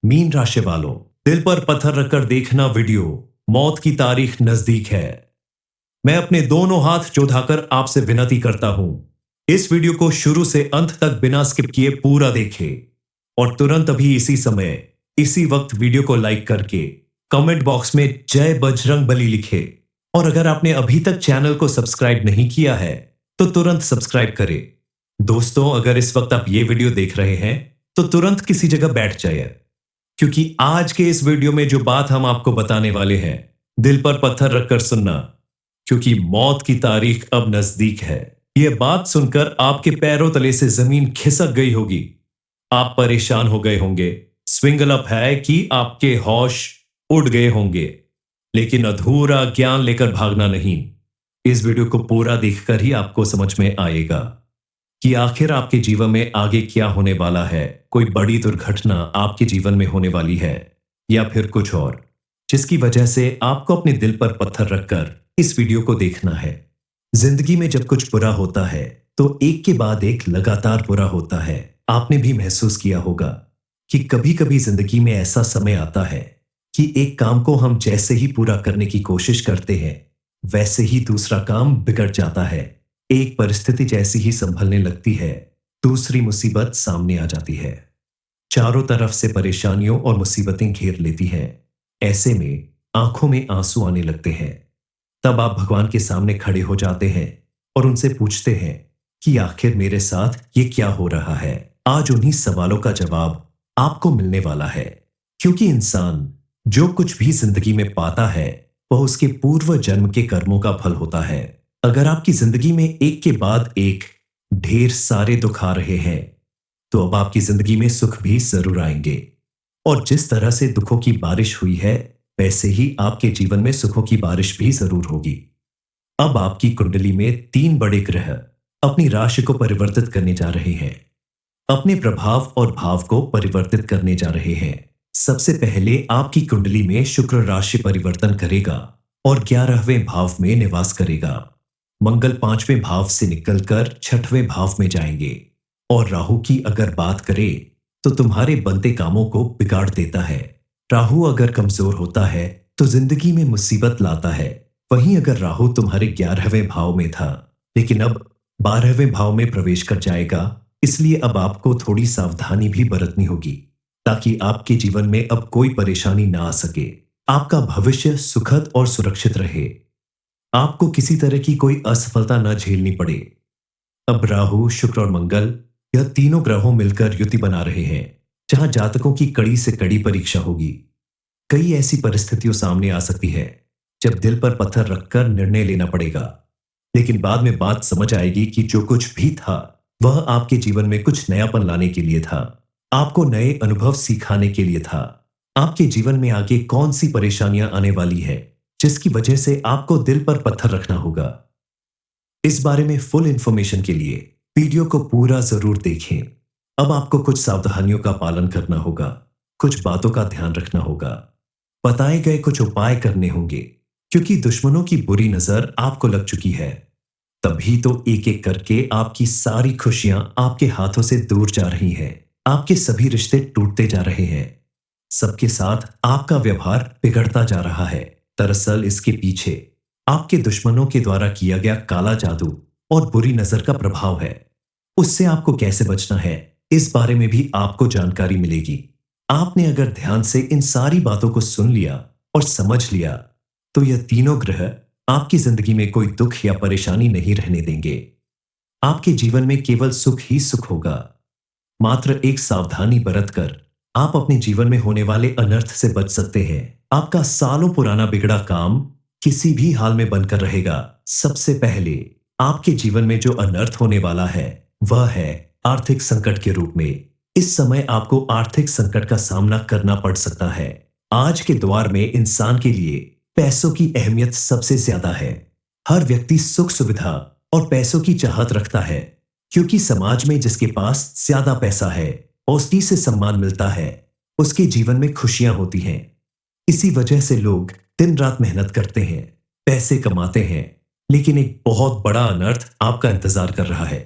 Mean राशि वालों, दिल पर पत्थर रखकर देखना वीडियो। मौत की तारीख नजदीक है। मैं अपने दोनों हाथ जोड़कर आपसे विनती करता हूं, इस वीडियो को शुरू से अंत तक बिना स्किप किए पूरा देखें और तुरंत अभी इसी समय इसी वक्त वीडियो को लाइक करके कमेंट बॉक्स में जय बजरंग बली लिखे। और अगर आपने अभी तक चैनल को सब्सक्राइब नहीं किया है तो तुरंत सब्सक्राइब करें। दोस्तों, अगर इस वक्त आप ये वीडियो देख रहे हैं तो तुरंत किसी जगह बैठ जाइए, क्योंकि आज के इस वीडियो में जो बात हम आपको बताने वाले हैं, दिल पर पत्थर रखकर सुनना, क्योंकि मौत की तारीख अब नजदीक है। यह बात सुनकर आपके पैरों तले से जमीन खिसक गई होगी। आप परेशान हो गए होंगे। स्विंगल अप है कि आपके होश उड़ गए होंगे, लेकिन अधूरा ज्ञान लेकर भागना नहीं। इस वीडियो को पूरा देखकर ही आपको समझ में आएगा कि आखिर आपके जीवन में आगे क्या होने वाला है। कोई बड़ी दुर्घटना आपके जीवन में होने वाली है या फिर कुछ और, जिसकी वजह से आपको अपने दिल पर पत्थर रखकर इस वीडियो को देखना है। जिंदगी में जब कुछ बुरा होता है तो एक के बाद एक लगातार बुरा होता है। आपने भी महसूस किया होगा कि कभी कभी जिंदगी में ऐसा समय आता है कि एक काम को हम जैसे ही पूरा करने की कोशिश करते हैं, वैसे ही दूसरा काम बिगड़ जाता है। एक परिस्थिति जैसी ही संभलने लगती है, दूसरी मुसीबत सामने आ जाती है। चारों तरफ से परेशानियों और मुसीबतें घेर लेती हैं। ऐसे में आंखों में आंसू आने लगते हैं। तब आप भगवान के सामने खड़े हो जाते हैं और उनसे पूछते हैं कि आखिर मेरे साथ ये क्या हो रहा है। आज उन्हीं सवालों का जवाब आपको मिलने वाला है, क्योंकि इंसान जो कुछ भी जिंदगी में पाता है वह उसके पूर्व जन्म के कर्मों का फल होता है। अगर आपकी जिंदगी में एक के बाद एक ढेर सारे दुख आ रहे हैं, तो अब आपकी जिंदगी में सुख भी जरूर आएंगे। और जिस तरह से दुखों की बारिश हुई है, वैसे ही आपके जीवन में सुखों की बारिश भी जरूर होगी। अब आपकी कुंडली में 3 बड़े ग्रह अपनी राशि को परिवर्तित करने जा रहे हैं, अपने प्रभाव और भाव को परिवर्तित करने जा रहे हैं। सबसे पहले आपकी कुंडली में शुक्र राशि परिवर्तन करेगा और 11वें भाव में निवास करेगा। मंगल 5वें भाव से निकलकर 6वें भाव में जाएंगे। और राहु की अगर बात करें तो तुम्हारे बनते कामों को बिगाड़ देता है। राहु अगर कमजोर होता है तो जिंदगी में मुसीबत लाता है। वहीं अगर राहु तुम्हारे 11वें भाव में था, लेकिन अब 12वें भाव में प्रवेश कर जाएगा, इसलिए अब आपको थोड़ी सावधानी भी बरतनी होगी, ताकि आपके जीवन में अब कोई परेशानी ना आ सके। आपका भविष्य सुखद और सुरक्षित रहे, आपको किसी तरह की कोई असफलता न झेलनी पड़े। अब राहु, शुक्र और मंगल, यह तीनों ग्रहों मिलकर युति बना रहे हैं, जहां जातकों की कड़ी से कड़ी परीक्षा होगी। कई ऐसी परिस्थितियों सामने आ सकती है जब दिल पर पत्थर रखकर निर्णय लेना पड़ेगा, लेकिन बाद में बात समझ आएगी कि जो कुछ भी था वह आपके जीवन में कुछ नयापन लाने के लिए था, आपको नए अनुभव सिखाने के लिए था। आपके जीवन में आगे कौन सी परेशानियां आने वाली है जिसकी वजह से आपको दिल पर पत्थर रखना होगा। इस बारे में फुल इंफॉर्मेशन के लिए वीडियो को पूरा जरूर देखें। अब आपको कुछ सावधानियों का पालन करना होगा, कुछ बातों का ध्यान रखना होगा, बताए गए कुछ उपाय करने होंगे, क्योंकि दुश्मनों की बुरी नजर आपको लग चुकी है। तभी तो एक एक करके आपकी सारी खुशियां आपके हाथों से दूर जा रही हैं। आपके सभी रिश्ते टूटते जा रहे हैं। सबके साथ आपका व्यवहार बिगड़ता जा रहा है। दरअसल इसके पीछे आपके दुश्मनों के द्वारा किया गया काला जादू और बुरी नजर का प्रभाव है। उससे आपको कैसे बचना है, इस बारे में भी आपको जानकारी मिलेगी। आपने अगर ध्यान से इन सारी बातों को सुन लिया और समझ लिया, तो यह तीनों ग्रह आपकी जिंदगी में कोई दुख या परेशानी नहीं रहने देंगे। आपके जीवन में केवल सुख ही सुख होगा। मात्र एक सावधानी बरतकर आप अपने जीवन में होने वाले अनर्थ से बच सकते हैं। आपका सालों पुराना बिगड़ा काम किसी भी हाल में बनकर रहेगा। सबसे पहले आपके जीवन में जो अनर्थ होने वाला है वह है आर्थिक संकट के रूप में। इस समय आपको आर्थिक संकट का सामना करना पड़ सकता है। आज के दौर में इंसान के लिए पैसों की अहमियत सबसे ज्यादा है। हर व्यक्ति सुख सुविधा और पैसों की चाहत रखता है, क्योंकि समाज में जिसके पास ज्यादा पैसा है, औस्ती से सम्मान मिलता है, उसके जीवन में खुशियां होती हैं। इसी वजह से लोग दिन रात मेहनत करते हैं, पैसे कमाते हैं। लेकिन एक बहुत बड़ा अनर्थ आपका इंतजार कर रहा है,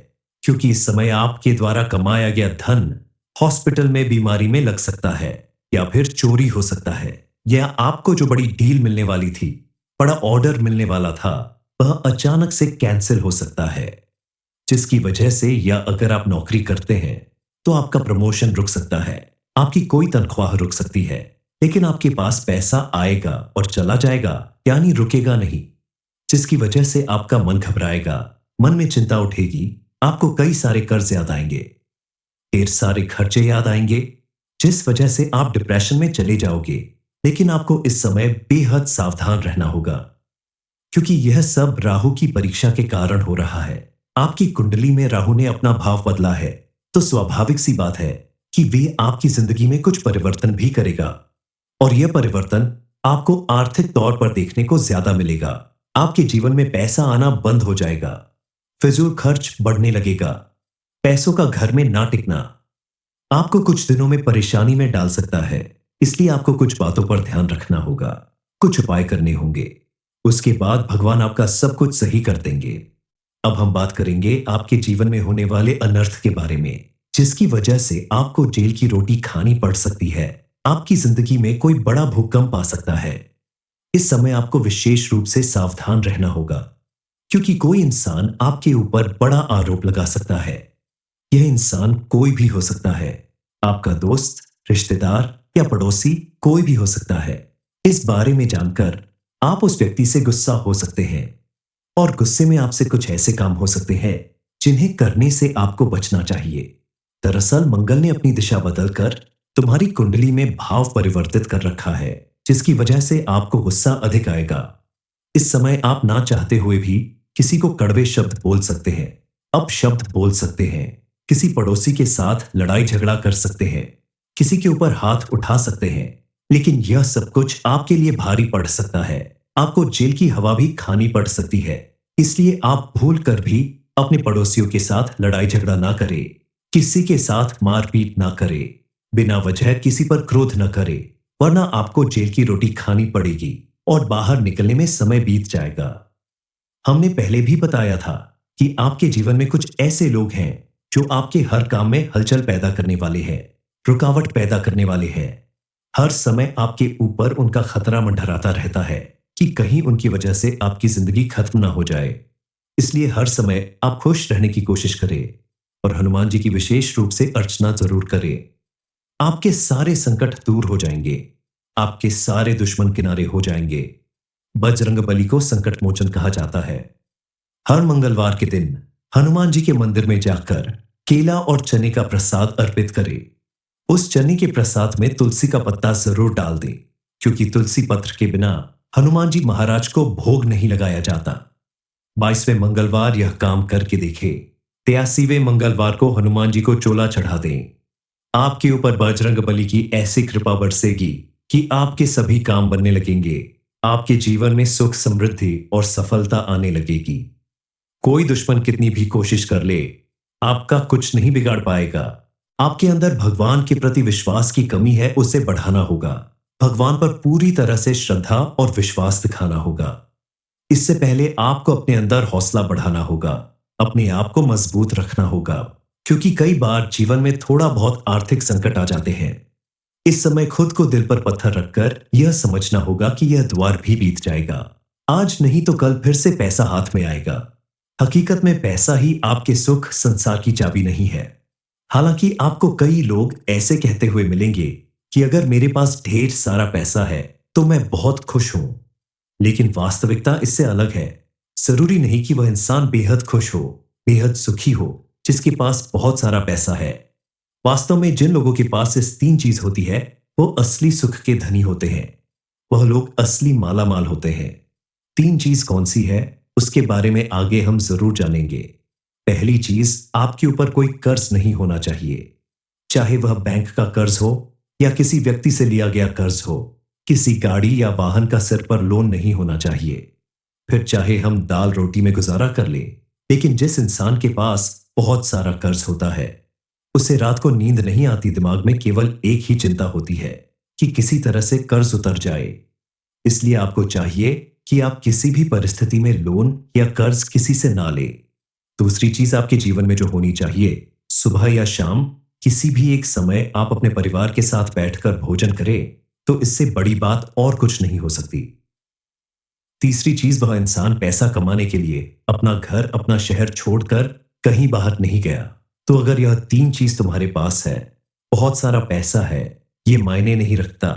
क्योंकि इस समय आपके द्वारा कमाया गया धन हॉस्पिटल में बीमारी में लग सकता है, या फिर चोरी हो सकता है, या आपको जो बड़ी डील मिलने वाली थी, बड़ा ऑर्डर मिलने वाला था, वह अचानक से कैंसिल हो सकता है, जिसकी वजह से, या अगर आप नौकरी करते हैं तो आपका प्रमोशन रुक सकता है, आपकी कोई तनख्वाह रुक सकती है, लेकिन आपके पास पैसा आएगा और चला जाएगा, यानी रुकेगा नहीं, जिसकी वजह से आपका मन घबराएगा, मन में चिंता उठेगी, आपको कई सारे कर्ज याद आएंगे, ढेर सारे खर्चे याद आएंगे, जिस वजह से आप डिप्रेशन में चले जाओगे। लेकिन आपको इस समय बेहद सावधान रहना होगा, क्योंकि यह सब राहु की परीक्षा के कारण हो रहा है। आपकी कुंडली में राहु ने अपना भाव बदला है, तो स्वाभाविक सी बात है कि वे आपकी जिंदगी में कुछ परिवर्तन भी करेगा, और यह परिवर्तन आपको आर्थिक तौर पर देखने को ज्यादा मिलेगा। आपके जीवन में पैसा आना बंद हो जाएगा, फिजूल खर्च बढ़ने लगेगा, पैसों का घर में ना टिकना आपको कुछ दिनों में परेशानी में डाल सकता है। इसलिए आपको कुछ बातों पर ध्यान रखना होगा, कुछ उपाय करने होंगे। उसके बाद भगवान आपका सब कुछ सही कर देंगे। अब हम बात करेंगे आपके जीवन में होने वाले अनर्थ के बारे में, जिसकी वजह से आपको जेल की रोटी खानी पड़ सकती है। आपकी जिंदगी में कोई बड़ा भूकंप आ सकता है। इस समय आपको विशेष रूप से सावधान रहना होगा, क्योंकि कोई इंसान आपके ऊपर बड़ा आरोप लगा सकता है। यह इंसान कोई भी हो सकता है, आपका दोस्त, रिश्तेदार या पड़ोसी, कोई भी हो सकता है। इस बारे में जानकर आप उस व्यक्ति से गुस्सा हो सकते हैं, और गुस्से में आपसे कुछ ऐसे काम हो सकते हैं जिन्हें करने से आपको बचना चाहिए। दरअसल मंगल ने अपनी दिशा बदलकर तुम्हारी कुंडली में भाव परिवर्तित कर रखा है, जिसकी वजह से आपको गुस्सा अधिक आएगा। इस समय आप ना चाहते हुए भी किसी को कड़वे शब्द बोल सकते हैं, अपशब्द बोल सकते हैं, किसी पड़ोसी के साथ लड़ाई झगड़ा कर सकते हैं, किसी के ऊपर हाथ उठा सकते हैं। लेकिन यह सब कुछ आपके लिए भारी पड़ सकता है। आपको जेल की हवा भी खानी पड़ सकती है। इसलिए आप भूल कर भी अपने पड़ोसियों के साथ लड़ाई झगड़ा ना करें, किसी के साथ मारपीट ना करें, बिना वजह किसी पर क्रोध न करें, वरना आपको जेल की रोटी खानी पड़ेगी और बाहर निकलने में समय बीत जाएगा। हमने पहले भी बताया था कि आपके जीवन में कुछ ऐसे लोग हैं जो आपके हर काम में हलचल पैदा करने वाले हैं, रुकावट पैदा करने वाले हैं। हर समय आपके ऊपर उनका खतरा मंडराता रहता है कि कहीं उनकी वजह से आपकी जिंदगी खत्म ना हो जाए। इसलिए हर समय आप खुश रहने की कोशिश करें और हनुमान जी की विशेष रूप से अर्चना जरूर करें। आपके सारे संकट दूर हो जाएंगे, आपके सारे दुश्मन किनारे हो जाएंगे। बजरंग बली को संकट मोचन कहा जाता है। हर मंगलवार के दिन हनुमान जी के मंदिर में जाकर केला और चने का प्रसाद अर्पित करें। उस चने के प्रसाद में तुलसी का पत्ता जरूर डाल दें, क्योंकि तुलसी पत्र के बिना हनुमान जी महाराज को भोग नहीं लगाया जाता। 22वें मंगलवार यह काम करके देखें। 83वें मंगलवार को हनुमान जी को चोला चढ़ा दें। आपके ऊपर बजरंग बली की ऐसी कृपा बरसेगी कि आपके सभी काम बनने लगेंगे। आपके जीवन में सुख, समृद्धि और सफलता आने लगेगी। कोई दुश्मन कितनी भी कोशिश कर ले, आपका कुछ नहीं बिगाड़ पाएगा। आपके अंदर भगवान के प्रति विश्वास की कमी है, उसे बढ़ाना होगा। भगवान पर पूरी तरह से श्रद्धा और विश्वास दिखाना होगा। इससे पहले आपको अपने अंदर हौसला बढ़ाना होगा, अपने आप को मजबूत रखना होगा, क्योंकि कई बार जीवन में थोड़ा बहुत आर्थिक संकट आ जाते हैं। इस समय खुद को दिल पर पत्थर रखकर यह समझना होगा कि यह द्वार भी बीत जाएगा। आज नहीं तो कल फिर से पैसा हाथ में आएगा। हकीकत में पैसा ही आपके सुख संसार की चाबी नहीं है। हालांकि आपको कई लोग ऐसे कहते हुए मिलेंगे कि अगर मेरे पास ढेर सारा पैसा है तो मैं बहुत खुश हूं, लेकिन वास्तविकता इससे अलग है। जरूरी नहीं कि वह इंसान बेहद खुश हो, बेहद सुखी हो, जिसके पास बहुत सारा पैसा है। वास्तव में जिन लोगों के पास इस तीन चीज होती है, वो असली सुख के धनी होते हैं। वह लोग असली माला माल होते हैं। तीन चीज कौन सी है, उसके बारे में आगे हम जरूर जानेंगे। पहली चीज, आपके ऊपर कोई कर्ज नहीं होना चाहिए, चाहे वह बैंक का कर्ज हो या किसी व्यक्ति से लिया गया कर्ज हो। किसी गाड़ी या वाहन का सिर पर लोन नहीं होना चाहिए। फिर चाहे हम दाल रोटी में गुजारा कर ले, लेकिन जिस इंसान के पास बहुत सारा कर्ज होता है, उसे रात को नींद नहीं आती। दिमाग में केवल एक ही चिंता होती है कि किसी तरह से कर्ज उतर जाए। इसलिए आपको चाहिए कि आप किसी भी परिस्थिति में लोन या कर्ज किसी से ना ले। दूसरी चीज आपके जीवन में जो होनी चाहिए, सुबह या शाम किसी भी एक समय आप अपने परिवार के साथ बैठकर भोजन करें तो इससे बड़ी बात और कुछ नहीं हो सकती। तीसरी चीज, वह इंसान पैसा कमाने के लिए अपना घर, अपना शहर छोड़कर कहीं बाहर नहीं गया। तो अगर यह तीन चीज तुम्हारे पास है, बहुत सारा पैसा है, ये मायने नहीं रखता।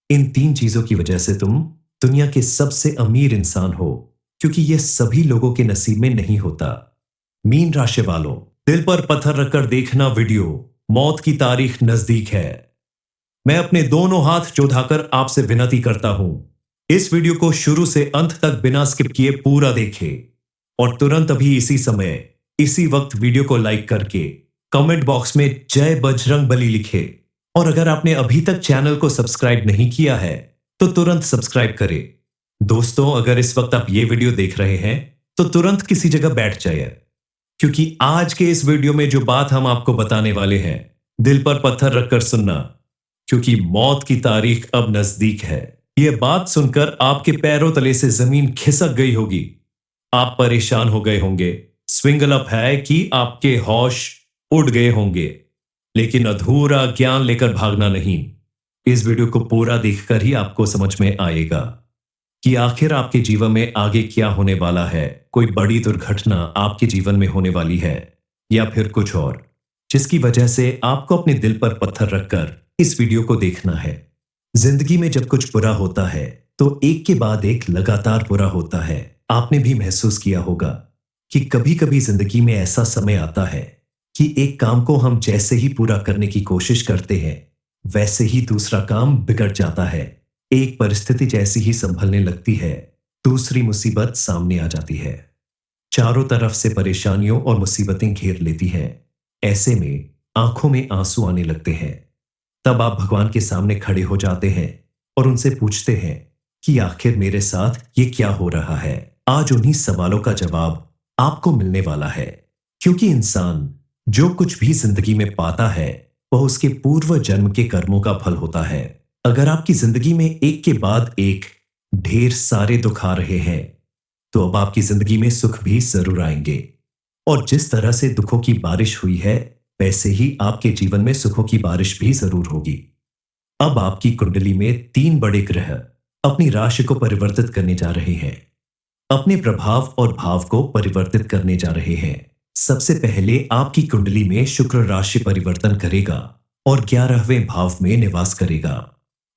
इन तीन चीजों की वजह से तुम दुनिया के सबसे अमीर इंसान हो, क्योंकि यह सभी लोगों के नसीब में नहीं होता। मीन राशि वालों, दिल पर पत्थर रखकर देखना वीडियो, मौत की तारीख नजदीक है। मैं अपने दोनों हाथ जोड़कर आपसे विनती करता हूं, इस वीडियो को शुरू से अंत तक बिना स्किप किए पूरा देखें और तुरंत अभी इसी समय इसी वक्त वीडियो को लाइक करके कमेंट बॉक्स में जय बजरंग बली लिखे। और अगर आपने अभी तक चैनल को सब्सक्राइब नहीं किया है तो तुरंत सब्सक्राइब करें। दोस्तों, अगर इस वक्त आप ये वीडियो देख रहे हैं तो तुरंत किसी जगह बैठ जाइए, क्योंकि आज के इस वीडियो में जो बात हम आपको बताने वाले हैं, दिल पर पत्थर रखकर सुनना, क्योंकि मौत की तारीख अब नजदीक है। यह बात सुनकर आपके पैरों तले से जमीन खिसक गई होगी। आप परेशान हो गए होंगे। स्विंगल अप है कि आपके होश उड़ गए होंगे, लेकिन अधूरा ज्ञान लेकर भागना नहीं। इस वीडियो को पूरा देखकर ही आपको समझ में आएगा कि आखिर आपके जीवन में आगे क्या होने वाला है। कोई बड़ी दुर्घटना आपके जीवन में होने वाली है या फिर कुछ और, जिसकी वजह से आपको अपने दिल पर पत्थर रखकर इस वीडियो को देखना है। जिंदगी में जब कुछ बुरा होता है तो एक के बाद एक लगातार बुरा होता है। आपने भी महसूस किया होगा कि कभी कभी जिंदगी में ऐसा समय आता है कि एक काम को हम जैसे ही पूरा करने की कोशिश करते हैं, वैसे ही दूसरा काम बिगड़ जाता है। एक परिस्थिति जैसी ही संभलने लगती है, दूसरी मुसीबत सामने आ जाती है। चारों तरफ से परेशानियों और मुसीबतें घेर लेती हैं। ऐसे में आंखों में आंसू आने लगते हैं। तब आप भगवान के सामने खड़े हो जाते हैं और उनसे पूछते हैं कि आखिर मेरे साथ ये क्या हो रहा है। आज उन्हीं सवालों का जवाब आपको मिलने वाला है, क्योंकि इंसान जो कुछ भी जिंदगी में पाता है वह उसके पूर्व जन्म के कर्मों का फल होता है। अगर आपकी जिंदगी में एक के बाद एक ढेर सारे दुख आ रहे हैं, तो अब आपकी जिंदगी में सुख भी जरूर आएंगे। और जिस तरह से दुखों की बारिश हुई है, वैसे ही आपके जीवन में सुखों की बारिश भी जरूर होगी। अब आपकी कुंडली में तीन बड़े ग्रह अपनी राशि को परिवर्तित करने जा रहे हैं, अपने प्रभाव और भाव को परिवर्तित करने जा रहे हैं। सबसे पहले आपकी कुंडली में शुक्र राशि परिवर्तन करेगा और 11वें भाव में निवास करेगा।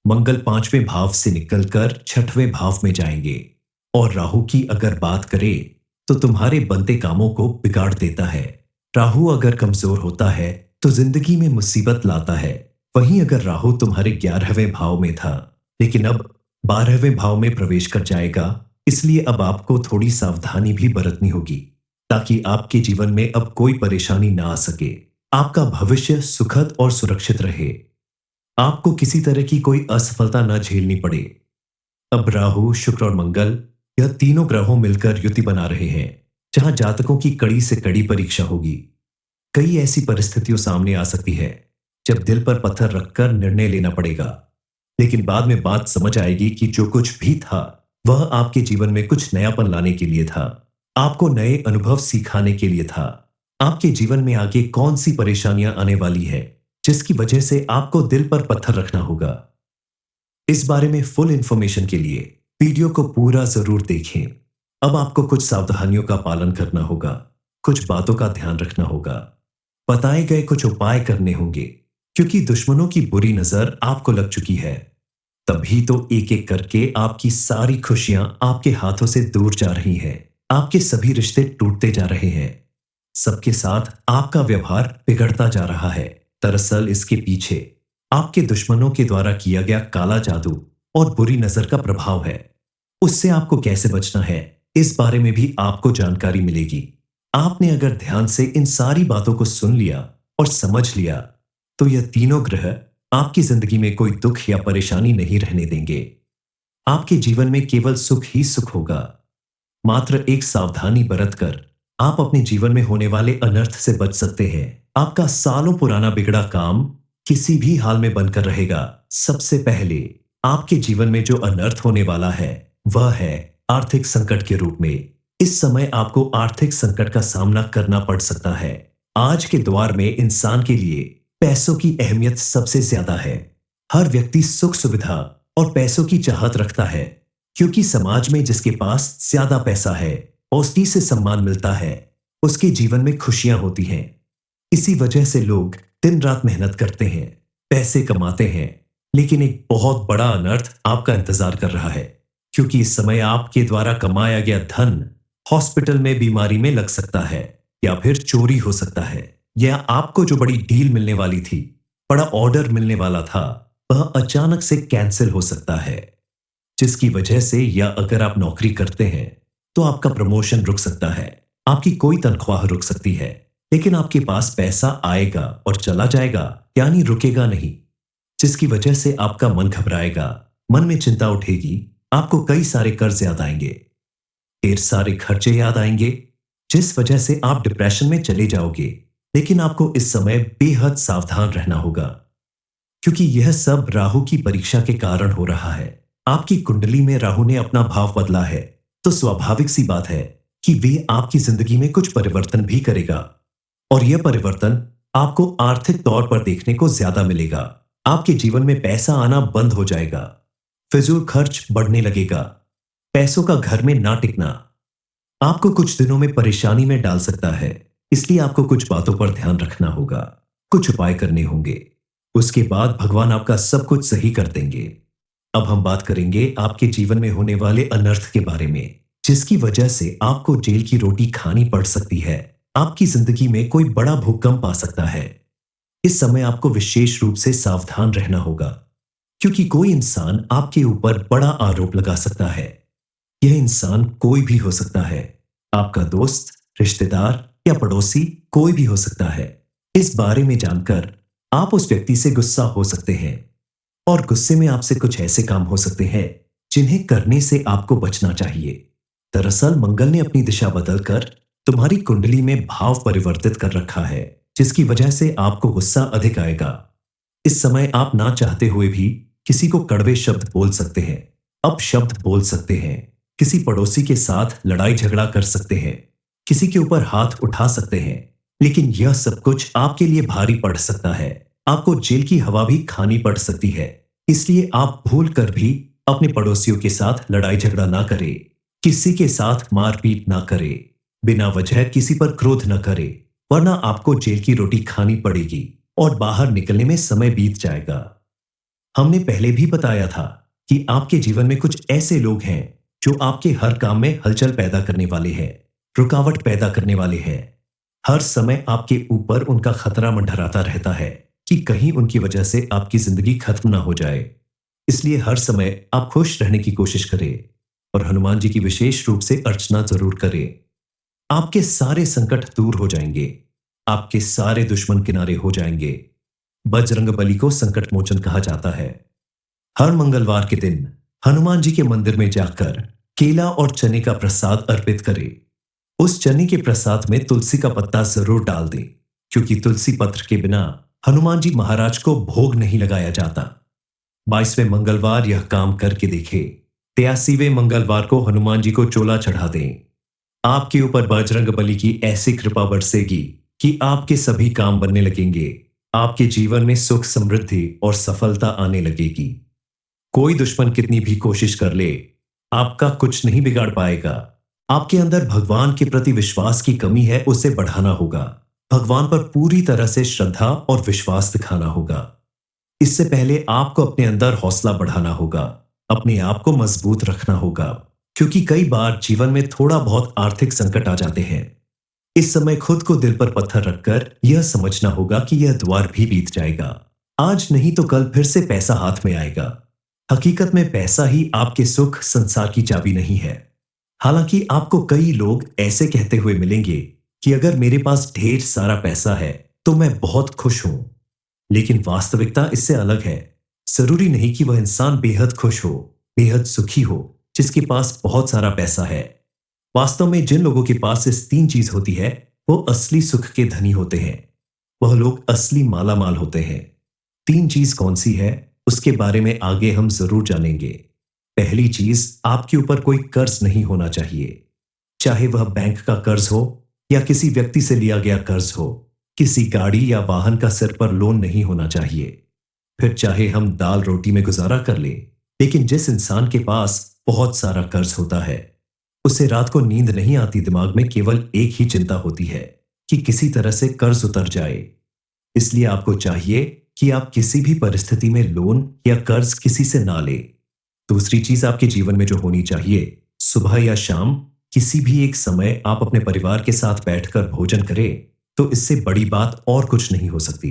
मंगल 5वें भाव से निकलकर 6वें भाव में जाएंगे। और राहु की अगर बात करें तो तुम्हारे बनते कामों को बिगाड़ देता है। राहु अगर कमजोर होता है तो जिंदगी में मुसीबत लाता है। वहीं अगर राहु तुम्हारे 11वें भाव में था, लेकिन अब 12वें भाव में प्रवेश कर जाएगा, इसलिए अब आपको थोड़ी सावधानी भी बरतनी होगी, ताकि आपके जीवन में अब कोई परेशानी ना आ सके। आपका भविष्य सुखद और सुरक्षित रहे, आपको किसी तरह की कोई असफलता न झेलनी पड़े। अब राहु, शुक्र और मंगल, यह तीनों ग्रहों मिलकर युति बना रहे हैं, जहां जातकों की कड़ी से कड़ी परीक्षा होगी। कई ऐसी परिस्थितियों सामने आ सकती है जब दिल पर पत्थर रखकर निर्णय लेना पड़ेगा, लेकिन बाद में बात समझ आएगी कि जो कुछ भी था वह आपके जीवन में कुछ नयापन लाने के लिए था, आपको नए अनुभव सिखाने के लिए था। आपके जीवन में आगे कौन सी परेशानियां आने वाली है जिसकी वजह से आपको दिल पर पत्थर रखना होगा। इस बारे में फुल इंफॉर्मेशन के लिए वीडियो को पूरा जरूर देखें। अब आपको कुछ सावधानियों का पालन करना होगा, कुछ बातों का ध्यान रखना होगा, बताए गए कुछ उपाय करने होंगे, क्योंकि दुश्मनों की बुरी नजर आपको लग चुकी है। तभी तो एक एक करके आपकी सारी खुशियां आपके हाथों से दूर जा रही हैं। आपके सभी रिश्ते टूटते जा रहे हैं। सबके साथ आपका व्यवहार बिगड़ता जा रहा है। दरअसल इसके पीछे आपके दुश्मनों के द्वारा किया गया काला जादू और बुरी नजर का प्रभाव है। उससे आपको कैसे बचना है, इस बारे में भी आपको जानकारी मिलेगी। आपने अगर ध्यान से इन सारी बातों को सुन लिया और समझ लिया, तो यह तीनों ग्रह आपकी जिंदगी में कोई दुख या परेशानी नहीं रहने देंगे। आपके जीवन में केवल सुख ही सुख होगा। मात्र एक सावधानी बरतकर आप अपने जीवन में होने वाले अनर्थ से बच सकते हैं। आपका सालों पुराना बिगड़ा काम किसी भी हाल में बनकर रहेगा। सबसे पहले आपके जीवन में जो अनर्थ होने वाला है वह है आर्थिक संकट के रूप में। इस समय आपको आर्थिक संकट का सामना करना पड़ सकता है। आज के दौर में इंसान के लिए पैसों की अहमियत सबसे ज्यादा है। हर व्यक्ति सुख सुविधा और पैसों की चाहत रखता है, क्योंकि समाज में जिसके पास ज्यादा पैसा है, औस्ती से सम्मान मिलता है, उसके जीवन में खुशियां होती हैं। इसी वजह से लोग दिन रात मेहनत करते हैं, पैसे कमाते हैं। लेकिन एक बहुत बड़ा अनर्थ आपका इंतजार कर रहा है, क्योंकि इस समय आपके द्वारा कमाया गया धन हॉस्पिटल में बीमारी में लग सकता है, या फिर चोरी हो सकता है, या आपको जो बड़ी डील मिलने वाली थी, बड़ा ऑर्डर मिलने वाला था, वह अचानक से कैंसिल हो सकता है। जिसकी वजह से, या अगर आप नौकरी करते हैं तो आपका प्रमोशन रुक सकता है, आपकी कोई तनख्वाह रुक सकती है। लेकिन आपके पास पैसा आएगा और चला जाएगा, यानी रुकेगा नहीं। जिसकी वजह से आपका मन घबराएगा, मन में चिंता उठेगी, आपको कई सारे कर्ज याद आएंगे, ढेर सारे खर्चे याद आएंगे, जिस वजह से आप डिप्रेशन में चले जाओगे। लेकिन आपको इस समय बेहद सावधान रहना होगा, क्योंकि यह सब राहु की परीक्षा के कारण हो रहा है। आपकी कुंडली में राहु ने अपना भाव बदला है, तो स्वाभाविक सी बात है कि वे आपकी जिंदगी में कुछ परिवर्तन भी करेगा। और यह परिवर्तन आपको आर्थिक तौर पर देखने को ज्यादा मिलेगा। आपके जीवन में पैसा आना बंद हो जाएगा, फिजूल खर्च बढ़ने लगेगा, पैसों का घर में ना टिकना आपको कुछ दिनों में परेशानी में डाल सकता है। इसलिए आपको कुछ बातों पर ध्यान रखना होगा, कुछ उपाय करने होंगे। उसके बाद भगवान आपका सब कुछ सही कर देंगे। अब हम बात करेंगे आपके जीवन में होने वाले अनर्थ के बारे में, जिसकी वजह से आपको जेल की रोटी खानी पड़ सकती है। आपकी जिंदगी में कोई बड़ा भूकंप आ सकता है। इस समय आपको विशेष रूप से सावधान रहना होगा, क्योंकि कोई इंसान आपके ऊपर बड़ा आरोप लगा सकता है। यह इंसान कोई भी हो सकता है, आपका दोस्त, रिश्तेदार या पड़ोसी, कोई भी हो सकता है। इस बारे में जानकर आप उस व्यक्ति से गुस्सा हो सकते हैं, और गुस्से में आपसे कुछ ऐसे काम हो सकते हैं जिन्हें करने से आपको बचना चाहिए। दरअसल मंगल ने अपनी दिशा बदलकर तुम्हारी कुंडली में भाव परिवर्तित कर रखा है, जिसकी वजह से आपको गुस्सा अधिक आएगा। इस समय आप ना चाहते हुए भी किसी को कड़वे शब्द बोल सकते हैं, अपशब्द बोल सकते हैं, किसी पड़ोसी के साथ लड़ाई झगड़ा कर सकते हैं, किसी के ऊपर हाथ उठा सकते हैं। लेकिन यह सब कुछ आपके लिए भारी पड़ सकता है। आपको जेल की हवा भी खानी पड़ सकती है। इसलिए आप भूल कर भी अपने पड़ोसियों के साथ लड़ाई झगड़ा ना करें, किसी के साथ मारपीट ना करें, बिना वजह किसी पर क्रोध न करें, वरना आपको जेल की रोटी खानी पड़ेगी और बाहर निकलने में समय बीत जाएगा। हमने पहले भी बताया था कि आपके जीवन में कुछ ऐसे लोग हैं जो आपके हर काम में हलचल पैदा करने वाले हैं, रुकावट पैदा करने वाले हैं। हर समय आपके ऊपर उनका खतरा मंडराता रहता है कि कहीं उनकी वजह से आपकी जिंदगी खत्म ना हो जाए। इसलिए हर समय आप खुश रहने की कोशिश करें और हनुमान जी की विशेष रूप से अर्चना जरूर करें। आपके सारे संकट दूर हो जाएंगे, आपके सारे दुश्मन किनारे हो जाएंगे। बजरंगबली को संकट मोचन कहा जाता है। हर मंगलवार के दिन हनुमान जी के मंदिर में जाकर केला और चने का प्रसाद अर्पित करें। उस चने के प्रसाद में तुलसी का पत्ता जरूर डाल दें, क्योंकि तुलसी पत्र के बिना हनुमान जी महाराज को भोग नहीं लगाया जाता। 22वें मंगलवार यह काम करके देखें। 83वें मंगलवार को हनुमान जी को चोला चढ़ा दें। आपके ऊपर बजरंगबली की ऐसी कृपा बरसेगी कि आपके सभी काम बनने लगेंगे। आपके जीवन में सुख, समृद्धि और सफलता आने लगेगी। कोई दुश्मन कितनी भी कोशिश कर ले, आपका कुछ नहीं बिगाड़ पाएगा। आपके अंदर भगवान के प्रति विश्वास की कमी है, उसे बढ़ाना होगा। भगवान पर पूरी तरह से श्रद्धा और विश्वास दिखाना होगा। इससे पहले आपको अपने अंदर हौसला बढ़ाना होगा, अपने आप को मजबूत रखना होगा, क्योंकि कई बार जीवन में थोड़ा बहुत आर्थिक संकट आ जाते हैं। इस समय खुद को दिल पर पत्थर रखकर यह समझना होगा कि यह द्वार भी बीत जाएगा। आज नहीं तो कल फिर से पैसा हाथ में आएगा। हकीकत में पैसा ही आपके सुख संसार की चाबी नहीं है। हालांकि आपको कई लोग ऐसे कहते हुए मिलेंगे कि अगर मेरे पास ढेर सारा पैसा है तो मैं बहुत खुश हूं, लेकिन वास्तविकता इससे अलग है। जरूरी नहीं कि वह इंसान बेहद खुश हो, बेहद सुखी हो, जिसके पास बहुत सारा पैसा है। वास्तव में जिन लोगों के पास इस तीन चीज होती है, वो असली सुख के धनी होते हैं। वह लोग असली माला माल होते हैं। तीन चीज कौन सी है, उसके बारे में आगे हम जरूर जानेंगे। पहली चीज, आपके ऊपर कोई कर्ज नहीं होना चाहिए, चाहे वह बैंक का कर्ज हो या किसी व्यक्ति से लिया गया कर्ज हो। किसी गाड़ी या वाहन का सिर पर लोन नहीं होना चाहिए। फिर चाहे हम दाल रोटी में गुजारा कर लें, लेकिन जिस इंसान के पास बहुत सारा कर्ज होता है, उसे रात को नींद नहीं आती। दिमाग में केवल एक ही चिंता होती है कि किसी तरह से कर्ज उतर जाए। इसलिए आपको चाहिए कि आप किसी भी परिस्थिति में लोन या कर्ज किसी से ना लें। दूसरी चीज आपके जीवन में जो होनी चाहिए, सुबह या शाम किसी भी एक समय आप अपने परिवार के साथ बैठकर भोजन करें, तो इससे बड़ी बात और कुछ नहीं हो सकती।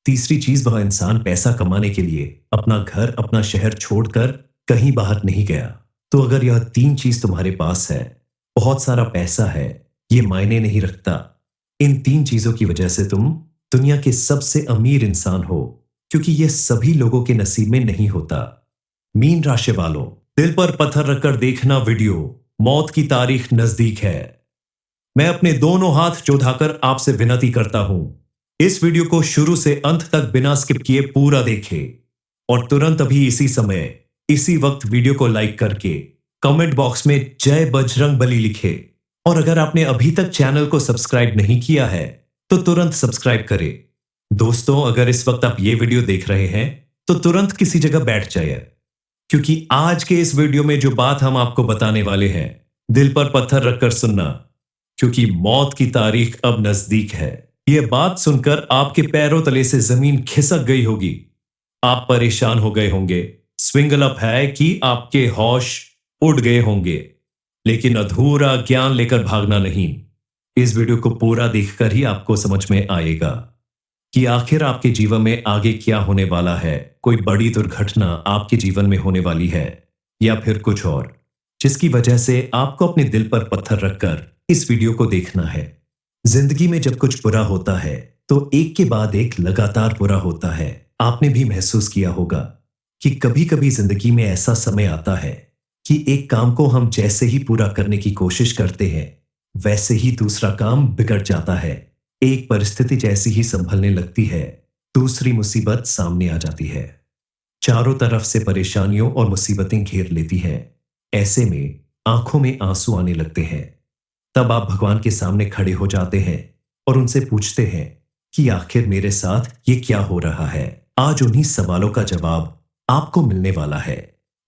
तीसरी चीज, वह इंसान पैसा कमाने के लिए अपना घर, अपना शहर छोड़कर कहीं बाहर नहीं गया। तो अगर यह तीन चीज तुम्हारे पास है, बहुत सारा पैसा है, ये मायने नहीं रखता। इन तीन चीजों की वजह से तुम दुनिया के सबसे अमीर इंसान हो, क्योंकि यह सभी लोगों के नसीब में नहीं होता। मीन राशि वालों, दिल पर पत्थर रखकर देखना वीडियो। मौत की तारीख नजदीक है। मैं अपने दोनों हाथ जोड़कर आपसे विनती करता हूं, इस वीडियो को शुरू से अंत तक बिना स्किप किए पूरा देखें और तुरंत अभी इसी समय, इसी वक्त वीडियो को लाइक करके कमेंट बॉक्स में जय बजरंग बली लिखे। और अगर आपने अभी तक चैनल को सब्सक्राइब नहीं किया है, तो तुरंत सब्सक्राइब करें। दोस्तों, अगर इस वक्त आप ये वीडियो देख रहे हैं, तो तुरंत किसी जगह बैठ जाइए, क्योंकि आज के इस वीडियो में जो बात हम आपको बताने वाले हैं, दिल पर पत्थर रखकर सुनना, क्योंकि मौत की तारीख अब नजदीक है। यह बात सुनकर आपके पैरों तले से जमीन खिसक गई होगी। आप परेशान हो गए होंगे। स्विंगल अप है कि आपके होश उड़ गए होंगे, लेकिन अधूरा ज्ञान लेकर भागना नहीं। इस वीडियो को पूरा देखकर ही आपको समझ में आएगा कि आखिर आपके जीवन में आगे क्या होने वाला है। कोई बड़ी दुर्घटना आपके जीवन में होने वाली है, या फिर कुछ और, जिसकी वजह से आपको अपने दिल पर पत्थर रखकर इस वीडियो को देखना है। जिंदगी में जब कुछ बुरा होता है, तो एक के बाद एक लगातार बुरा होता है। आपने भी महसूस किया होगा कि कभी कभी जिंदगी में ऐसा समय आता है कि एक काम को हम जैसे ही पूरा करने की कोशिश करते हैं, वैसे ही दूसरा काम बिगड़ जाता है। एक परिस्थिति जैसी ही संभलने लगती है, दूसरी मुसीबत सामने आ जाती है। चारों तरफ से परेशानियों और मुसीबतें घेर लेती हैं। ऐसे में आंखों में आंसू आने लगते हैं। तब आप भगवान के सामने खड़े हो जाते हैं और उनसे पूछते हैं कि आखिर मेरे साथ ये क्या हो रहा है। आज उन्हीं सवालों का जवाब आपको मिलने वाला है,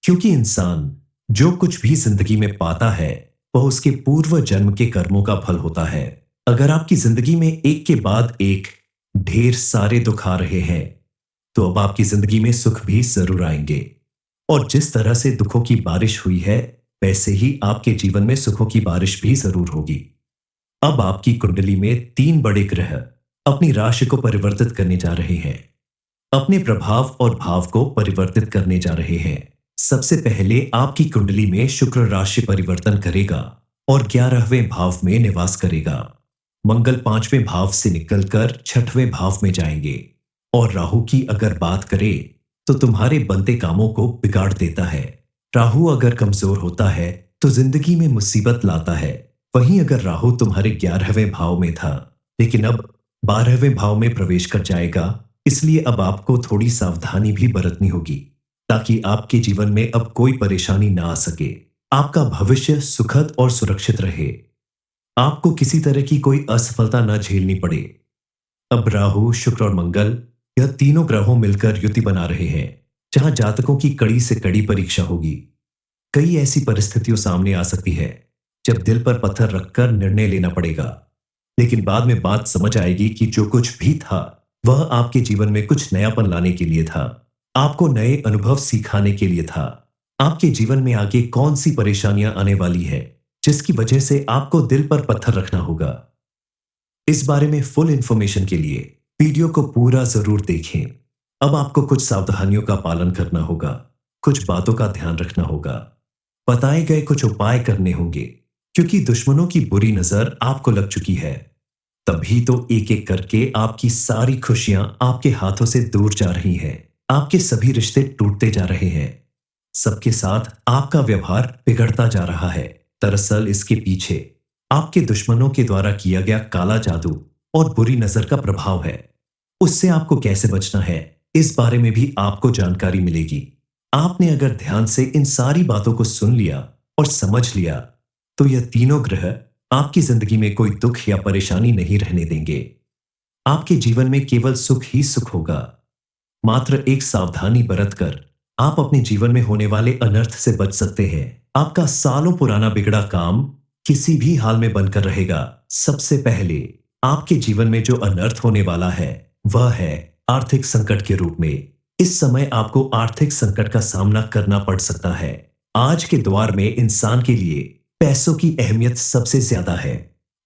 क्योंकि इंसान जो कुछ भी जिंदगी में पाता है, वह उसके पूर्व जन्म के कर्मों का फल होता है। अगर आपकी जिंदगी में एक के बाद एक ढेर सारे दुख आ रहे हैं, तो अब आपकी जिंदगी में सुख भी जरूर आएंगे। और जिस तरह से दुखों की बारिश हुई है, वैसे ही आपके जीवन में सुखों की बारिश भी जरूर होगी। अब आपकी कुंडली में तीन बड़े ग्रह अपनी राशि को परिवर्तित करने जा रहे हैं, अपने प्रभाव और भाव को परिवर्तित करने जा रहे हैं। सबसे पहले आपकी कुंडली में शुक्र राशि परिवर्तन करेगा और 11वें भाव में निवास करेगा। मंगल 5वें भाव से निकलकर 6वें भाव में जाएंगे। और राहु की अगर बात करें, तो तुम्हारे बनते कामों को बिगाड़ देता है। राहु अगर कमजोर होता है, तो जिंदगी में मुसीबत लाता है। वहीं अगर राहु तुम्हारे 11वें भाव में था, लेकिन अब 12वें भाव में प्रवेश कर जाएगा, इसलिए अब आपको थोड़ी सावधानी भी बरतनी होगी, ताकि आपके जीवन में अब कोई परेशानी ना आ सके। आपका भविष्य सुखद और सुरक्षित रहे, आपको किसी तरह की कोई असफलता न झेलनी पड़े। अब राहु, शुक्र और मंगल, यह तीनों ग्रहों मिलकर युति बना रहे हैं, जहां जातकों की कड़ी से कड़ी परीक्षा होगी। कई ऐसी परिस्थितियों सामने आ सकती है जब दिल पर पत्थर रखकर निर्णय लेना पड़ेगा, लेकिन बाद में बात समझ आएगी कि जो कुछ भी था, वह आपके जीवन में कुछ नयापन लाने के लिए था, आपको नए अनुभव सिखाने के लिए था। आपके जीवन में आगे कौन सी परेशानियां आने वाली है, जिसकी वजह से आपको दिल पर पत्थर रखना होगा। इस बारे में फुल इंफॉर्मेशन के लिए वीडियो को पूरा जरूर देखें। अब आपको कुछ सावधानियों का पालन करना होगा, कुछ बातों का ध्यान रखना होगा, बताए गए कुछ उपाय करने होंगे, क्योंकि दुश्मनों की बुरी नजर आपको लग चुकी है। तभी तो एक एक करके आपकी सारी खुशियां आपके हाथों से दूर जा रही हैं। आपके सभी रिश्ते टूटते जा रहे हैं। सबके साथ आपका व्यवहार बिगड़ता जा रहा है। दरअसल इसके पीछे आपके दुश्मनों के द्वारा किया गया काला जादू और बुरी नजर का प्रभाव है। उससे आपको कैसे बचना है, इस बारे में भी आपको जानकारी मिलेगी। आपने अगर ध्यान से इन सारी बातों को सुन लिया और समझ लिया, तो यह तीनों ग्रह आपकी जिंदगी में कोई दुख या परेशानी नहीं रहने देंगे। आपके जीवन में केवल सुख ही सुख होगा। मात्र एक सावधानी बरतकर आप अपने जीवन में होने वाले अनर्थ से बच सकते हैं। आपका सालों पुराना बिगड़ा काम किसी भी हाल में बनकर रहेगा। सबसे पहले आपके जीवन में जो अनर्थ होने वाला है वह है आर्थिक संकट के रूप में। इस समय आपको आर्थिक संकट का सामना करना पड़ सकता है। आज के दौर में इंसान के लिए पैसों की अहमियत सबसे ज्यादा है।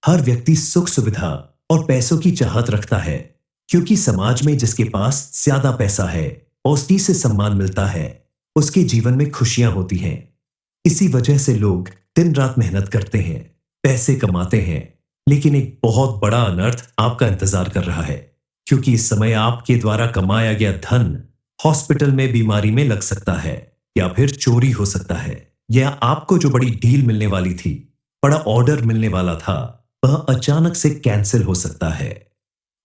हर व्यक्ति सुख सुविधा और पैसों की चाहत रखता है, क्योंकि समाज में जिसके पास ज्यादा पैसा है और उसी से सम्मान मिलता है, उसके जीवन में खुशियां होती हैं। इसी वजह से लोग दिन रात मेहनत करते हैं, पैसे कमाते हैं। लेकिन एक बहुत बड़ा अनर्थ आपका इंतजार कर रहा है, क्योंकि इस समय आपके द्वारा कमाया गया धन हॉस्पिटल में बीमारी में लग सकता है या फिर चोरी हो सकता है, या आपको जो बड़ी डील मिलने वाली थी, बड़ा ऑर्डर मिलने वाला था, वह अचानक से कैंसिल हो सकता है।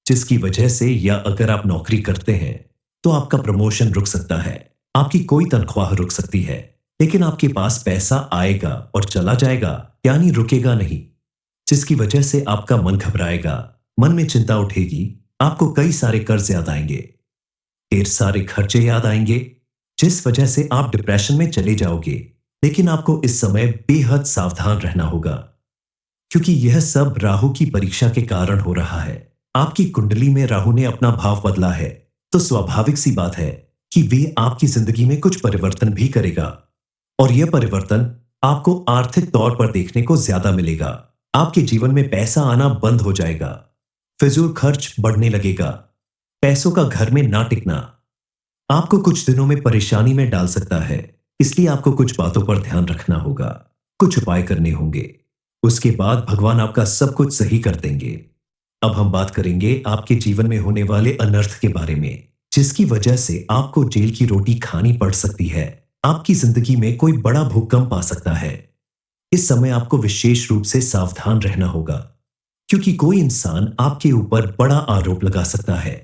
जिसकी वजह से, या अगर आप नौकरी करते हैं तो आपका प्रमोशन रुक सकता है, आपकी कोई तनख्वाह रुक सकती है। लेकिन आपके पास पैसा आएगा और चला जाएगा, यानी रुकेगा नहीं। जिसकी वजह से आपका मन घबराएगा, मन में चिंता उठेगी, आपको कई सारे कर्ज याद आएंगे, ढेर सारे खर्चे याद आएंगे, जिस वजह से आप डिप्रेशन में चले जाओगे। लेकिन आपको इस समय बेहद सावधान रहना होगा, क्योंकि यह सब राहु की परीक्षा के कारण हो रहा है। आपकी कुंडली में राहु ने अपना भाव बदला है, तो स्वाभाविक सी बात है कि वे आपकी जिंदगी में कुछ परिवर्तन भी करेगा, और यह परिवर्तन आपको आर्थिक तौर पर देखने को ज्यादा मिलेगा। आपके जीवन में पैसा आना बंद हो जाएगा, फिजूल खर्च बढ़ने लगेगा, पैसों का घर में ना टिकना आपको कुछ दिनों में परेशानी में डाल सकता है। इसलिए आपको कुछ बातों पर ध्यान रखना होगा, कुछ उपाय करने होंगे। उसके बाद भगवान आपका सब कुछ सही कर देंगे। अब हम बात करेंगे आपके जीवन में होने वाले अनर्थ के बारे में, जिसकी वजह से आपको जेल की रोटी खानी पड़ सकती है। आपकी जिंदगी में कोई बड़ा भूकंप आ सकता है। इस समय आपको विशेष रूप से सावधान रहना होगा, क्योंकि कोई इंसान आपके ऊपर बड़ा आरोप लगा सकता है।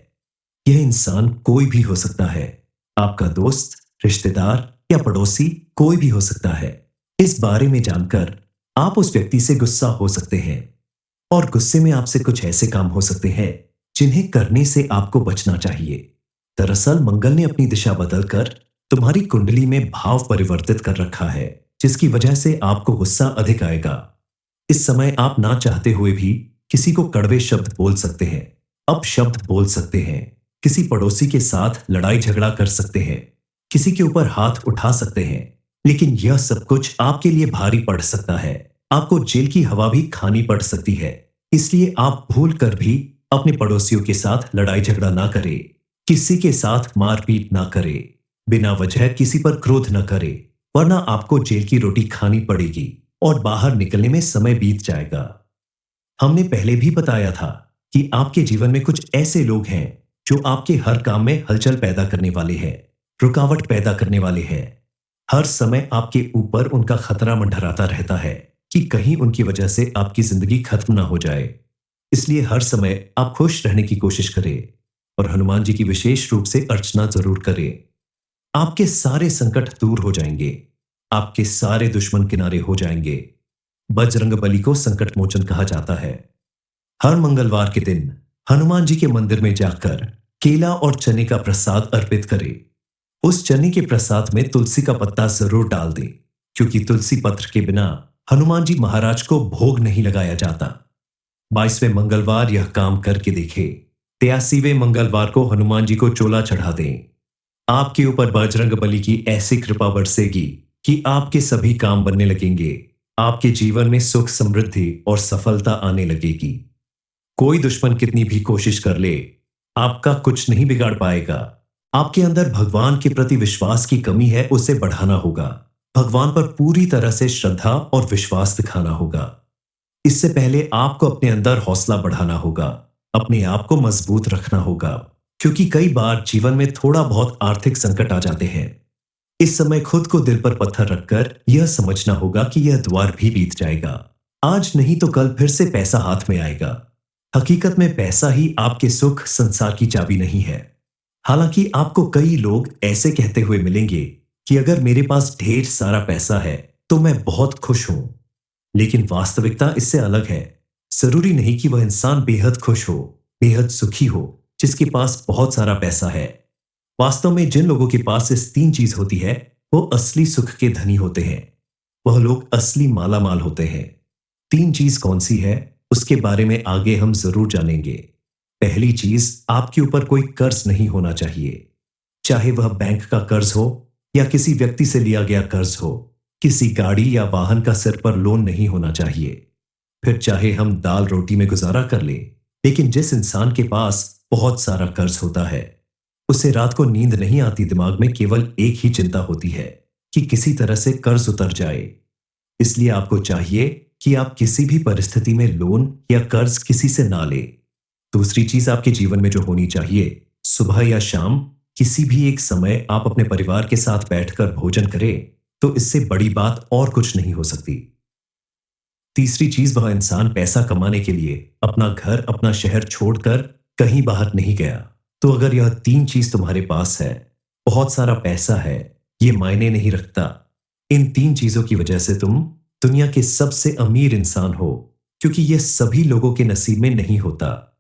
यह इंसान कोई भी हो सकता है, आपका दोस्त, रिश्तेदार या पड़ोसी, कोई भी हो सकता है। इस बारे में जानकर आप उस व्यक्ति से गुस्सा हो सकते हैं, और गुस्से में आपसे कुछ ऐसे काम हो सकते हैं जिन्हें करने से आपको बचना चाहिए। दरअसल मंगल ने अपनी दिशा बदलकर तुम्हारी कुंडली में भाव परिवर्तित कर रखा है, जिसकी वजह से आपको गुस्सा अधिक आएगा। इस समय आप ना चाहते हुए भी किसी को कड़वे शब्द बोल सकते हैं, अपशब्द बोल सकते हैं, किसी पड़ोसी के साथ लड़ाई झगड़ा कर सकते हैं, किसी के ऊपर हाथ उठा सकते हैं। लेकिन यह सब कुछ आपके लिए भारी पड़ सकता है। आपको जेल की हवा भी खानी पड़ सकती है। इसलिए आप भूल कर भी अपने पड़ोसियों के साथ लड़ाई झगड़ा ना करें, किसी के साथ मारपीट ना करें, बिना वजह किसी पर क्रोध न करें, वरना आपको जेल की रोटी खानी पड़ेगी और बाहर निकलने में समय बीत जाएगा। हमने पहले भी बताया था कि आपके जीवन में कुछ ऐसे लोग हैं जो आपके हर काम में हलचल पैदा करने वाले हैं, रुकावट पैदा करने वाले हैं। हर समय आपके ऊपर उनका खतरा मंडराता रहता है कि कहीं उनकी वजह से आपकी जिंदगी खत्म ना हो जाए। इसलिए हर समय आप खुश रहने की कोशिश करें और हनुमान जी की विशेष रूप से अर्चना जरूर करें। आपके सारे संकट दूर हो जाएंगे, आपके सारे दुश्मन किनारे हो जाएंगे। बजरंग बली को संकट मोचन कहा जाता है। हर मंगलवार के दिन हनुमान जी के मंदिर में जाकर केला और चने का प्रसाद अर्पित करें। उस चने के प्रसाद में तुलसी का पत्ता जरूर डाल दें, क्योंकि तुलसी पत्र के बिना हनुमान जी महाराज को भोग नहीं लगाया जाता। 22वें मंगलवार यह काम करके देखें। 83वें मंगलवार को हनुमान जी को चोला चढ़ा दें। आपके ऊपर बजरंग बली की ऐसी कृपा बरसेगी कि आपके सभी काम बनने लगेंगे। आपके जीवन में सुख, समृद्धि और सफलता आने लगेगी। कोई दुश्मन कितनी भी कोशिश कर ले, आपका कुछ नहीं बिगाड़ पाएगा। आपके अंदर भगवान के प्रति विश्वास की कमी है, उसे बढ़ाना होगा। भगवान पर पूरी तरह से श्रद्धा और विश्वास दिखाना होगा। इससे पहले आपको अपने अंदर हौसला बढ़ाना होगा, अपने आप को मजबूत रखना होगा, क्योंकि कई बार जीवन में थोड़ा बहुत आर्थिक संकट आ जाते हैं। इस समय खुद को दिल पर पत्थर रखकर यह समझना होगा कि यह द्वार भी बीत जाएगा। आज नहीं तो कल फिर से पैसा हाथ में आएगा। हकीकत में पैसा ही आपके सुख संसार की चाबी नहीं है। हालांकि आपको कई लोग ऐसे कहते हुए मिलेंगे कि अगर मेरे पास ढेर सारा पैसा है तो मैं बहुत खुश हूं। लेकिन वास्तविकता इससे अलग है। जरूरी नहीं कि वह इंसान बेहद खुश हो, बेहद सुखी हो, जिसके पास बहुत सारा पैसा है। वास्तव में जिन लोगों के पास इस तीन चीज होती है, वो असली सुख के धनी होते हैं। वह लोग असली माला माल होते हैं। तीन चीज कौन सी है, उसके बारे में आगे हम जरूर जानेंगे। पहली चीज, आपके ऊपर कोई कर्ज नहीं होना चाहिए। चाहे वह बैंक का कर्ज हो या किसी व्यक्ति से लिया गया कर्ज हो, किसी गाड़ी या वाहन का सिर पर लोन नहीं होना चाहिए। फिर चाहे हम दाल रोटी में गुजारा कर लें, लेकिन जिस इंसान के पास बहुत सारा कर्ज होता है, उसे रात को नींद नहीं आती। दिमाग में केवल एक ही चिंता होती है कि किसी तरह से कर्ज उतर जाए। इसलिए आपको चाहिए कि आप किसी भी परिस्थिति में लोन या कर्ज किसी से ना लें। दूसरी चीज आपके जीवन में जो होनी चाहिए, सुबह या शाम किसी भी एक समय आप अपने परिवार के साथ बैठकर भोजन करें, तो इससे बड़ी बात और कुछ नहीं हो सकती। तीसरी चीज, वह इंसान पैसा कमाने के लिए अपना घर, अपना शहर छोड़कर कहीं बाहर नहीं गया। तो अगर यह तीन चीज तुम्हारे पास है, बहुत सारा पैसा है, ये मायने नहीं रखता। इन तीन चीजों की वजह से तुम दुनिया के सबसे अमीर इंसान हो, क्योंकि यह सभी लोगों के नसीब में नहीं होता।